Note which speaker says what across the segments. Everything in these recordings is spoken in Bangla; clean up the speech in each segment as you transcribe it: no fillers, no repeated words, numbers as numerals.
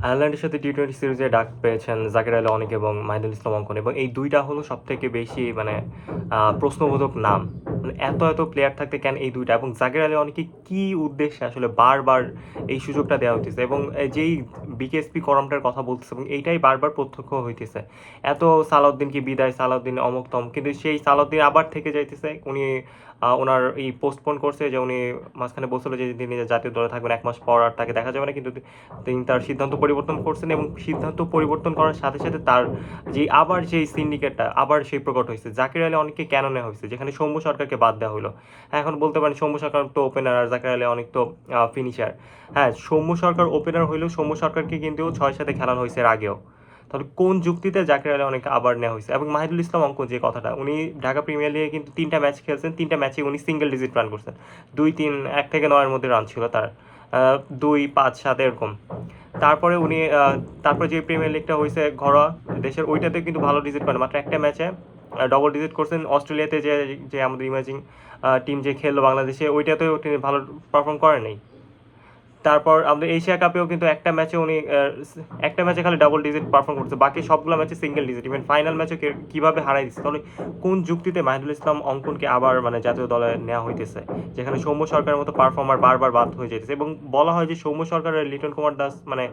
Speaker 1: আয়ারল্যান্ডের সাথে টি-20 সিরিজে ডাক পেয়েছেন জাকের আলী অনেক এবং মাহিদুল ইসলাম অঙ্কন, এবং এই দুইটা হলো সবথেকে বেশি মানে প্রশ্নবোধক নাম। মানে এত প্লেয়ার থাকতে কেন এই দুইটা, এবং জাকের আলী অনেকে কী উদ্দেশ্যে আসলে বারবার এই সুযোগটা দেওয়া হইতেছে, এবং যেই বিকেএসপি করমটার কথা বলতেছে এবং এইটাই বারবার প্রত্যক্ষ হইতেছে। এত সালাউদ্দিন কি বিদায়, সালাউদ্দিন অমুক তম, কিন্তু সেই সালাউদ্দিন আবার থেকে যাইতেছে। উনি ওনার এই পোস্টপোন করছে যে উনি মাঝখানে বলছিল যে তিনি জাতীয় দলে থাকবেন, 1 মাস পর আর তাকে দেখা যাবে না, কিন্তু তিনি তার সিদ্ধান্ত পরিবর্তন করছেন, এবং সিদ্ধান্ত পরিবর্তন করার সাথে সাথে তার যে আবার সেই সিন্ডিকেটটা আবার সেই প্রকট হয়েছে। জাকির আলী অনেককে কেন নেওয়া হয়েছে, যেখানে সৌম্য সরকারকে বাদ দেওয়া হলো। এখন বলতে পারেন সৌম্য সরকার তো ওপেনার আর জাকির আলী অনেক তো ফিনিশার। হ্যাঁ, সৌম্য সরকার ওপেনার হইলেও সৌম্য সরকারকে কিন্তু 6-7 খেলানো হয়েছে এর আগেও। তাহলে কোন যুক্তিতে জাকির আলী অনেক আবার নেওয়া হয়েছে? এবং মাহিদুল ইসলাম অঙ্কন, যে কথাটা, উনি ঢাকা প্রিমিয়ার লিগে কিন্তু 3টা ম্যাচ খেলছেন, 3টা ম্যাচে উনি সিঙ্গেল ডিজিট রান করছেন। 2-3, 1 থেকে 9-এর মধ্যে রান ছিল তার, 2-5-7 এরকম। তারপরে উনি তারপরে যে প্রিমিয়ার লিগটা হয়েছে ঘরোয়া দেশের, ওইটাতে কিন্তু ভালো ডিজিট করেন, মাত্র একটা ম্যাচে ডবল ডিজিট করছেন। অস্ট্রেলিয়াতে যে যে আমাদের ইমাজিং টিম যে খেললো বাংলাদেশে, ওইটাতেও তিনি ভালো পারফর্ম করেন নাই। তারপর আমাদের এশিয়া কাপেও কিন্তু একটা ম্যাচে খালি ডাবল ডিজিট পারফর্ম করছে, বাকি সবগুলো ম্যাচে সিঙ্গেল ডিজিট। ইভেন ফাইনাল ম্যাচে কীভাবে হারাই দিচ্ছে। তাহলে কোন যুক্তিতে মাহিদুল ইসলাম অঙ্কনকে আবার মানে জাতীয় দলে নেওয়া হইতেছে, যেখানে সৌম্য সরকারের মতো পারফর্মার বারবার বাদ হয়ে যেতেছে? এবং বলা হয় যে সৌম্য সরকার আর লিটন কুমার দাস মানে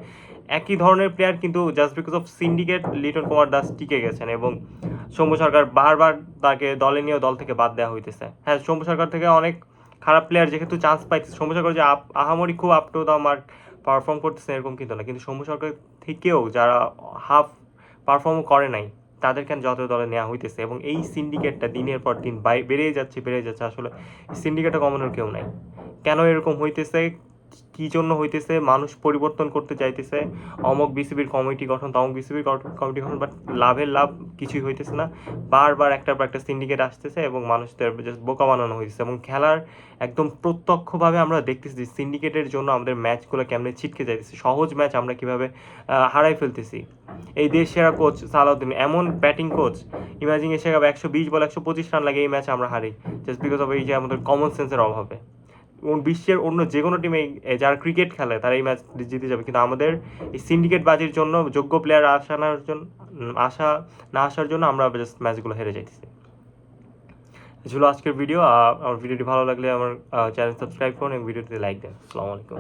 Speaker 1: একই ধরনের প্লেয়ার, কিন্তু just because of syndicate Liton Kumar Das টিকে গেছেন, এবং সৌম্য সরকার বারবার তাকে দলে নিয়েও দল থেকে বাদ দেওয়া হইতেছে। হ্যাঁ, সৌম্য সরকার থেকে অনেক খারাপ প্লেয়ার যেহেতু চান্স পাইতেছে, সৌম্য সরকার যে আহামরি খুব up to the mark perform করতেছে এরকম কিন্তু না, কিন্তু সৌম্য সরকার থেকেও যারা হাফ পারফর্ম করে নাই তাদেরকে জাতীয় দলে নেওয়া হইতেছে, এবং এই সিন্ডিকেটটা দিনের পর দিন বেড়েই যাচ্ছে। আসলে সিন্ডিকেটটা কমানোর কেউ নাই। কেন এরকম হইতেছে, কী জন্য হইতেছে? মানুষ পরিবর্তন করতে চাইতেছে, অমুক বিসিবির কমিটি গঠন, তমুক বিসিবির কমিটি গঠন, বাট লাভের লাভ কিছুই হইতেছে না। বারবার একটার পর একটা সিন্ডিকেট আসতেছে এবং মানুষদের জাস্ট বোকা বানানো হয়েছে, এবং খেলার একদম প্রত্যক্ষভাবে আমরা দেখতেছি যে সিন্ডিকেটের জন্য আমাদের ম্যাচগুলো কেমনে ছিটকে যাইতেছে। সহজ ম্যাচ আমরা কীভাবে হারাই ফেলতেছি। এই দেশ সেরা কোচ সালাউদ্দিন এমন ব্যাটিং কোচ, ইমাজিং এসে 120 বল 125 রান লাগে, এই ম্যাচ আমরা হারি জাস্ট বিকজ অফ এই যে আমাদের কমন সেন্সের অভাবে। বিশ্বের অন্য যে কোনো টিমে যারা ক্রিকেট খেলে তারা এই ম্যাচ জিতে যাবে, কিন্তু আমাদের এই সিন্ডিকেট বাজির জন্য, যোগ্য প্লেয়ার আসা না আসার জন্য আমরা জাস্ট ম্যাচগুলো হেরে যাইতেছি। ছিল আজকের ভিডিও। আমার ভিডিওটি ভালো লাগলে আমার চ্যানেল সাবস্ক্রাইব করুন এবং ভিডিওটিতে লাইক দেন। আসসালামু আলাইকুম।